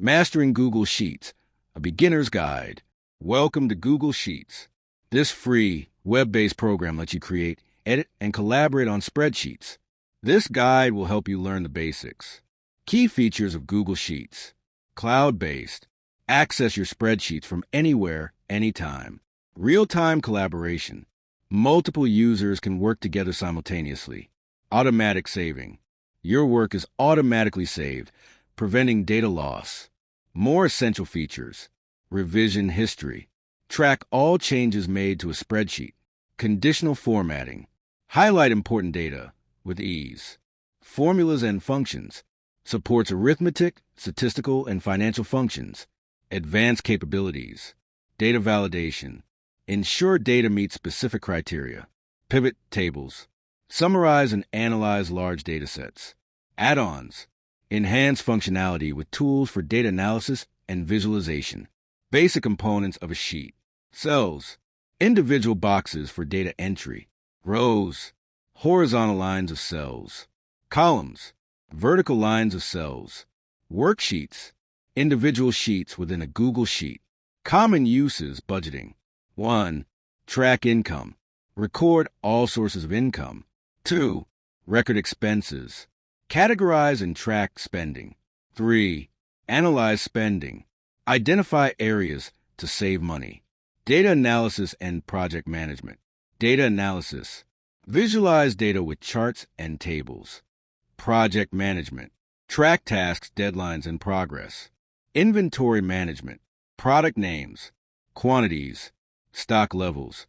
Mastering Google Sheets, a beginner's guide. Welcome to Google Sheets. This free, web-based program lets you create, edit, and collaborate on spreadsheets. This guide will help you learn the basics. Key features of Google Sheets. Cloud-based. Access your spreadsheets from anywhere, anytime. Real-time collaboration. Multiple users can work together simultaneously. Automatic saving. Your work is automatically saved, preventing data loss. More essential features. Revision history. Track all changes made to a spreadsheet. Conditional formatting. Highlight important data with ease. Formulas and functions. Supports arithmetic, statistical, and financial functions. Advanced capabilities. Data validation. Ensure data meets specific criteria. Pivot tables. Summarize and analyze large datasets. Add-ons. Enhance functionality with tools for data analysis and visualization. Basic components of a sheet. Cells. Individual boxes for data entry. Rows. Horizontal lines of cells. Columns. Vertical lines of cells. Worksheets. Individual sheets within a Google Sheet. Common uses: budgeting. 1. Track income. Record all sources of income. 2. Record expenses. Categorize and track spending. 3. Analyze spending. Identify areas to save money. Data analysis and project management. Data analysis. Visualize data with charts and tables. Project management. Track tasks, deadlines, and progress. Inventory management. Product names, quantities, stock levels.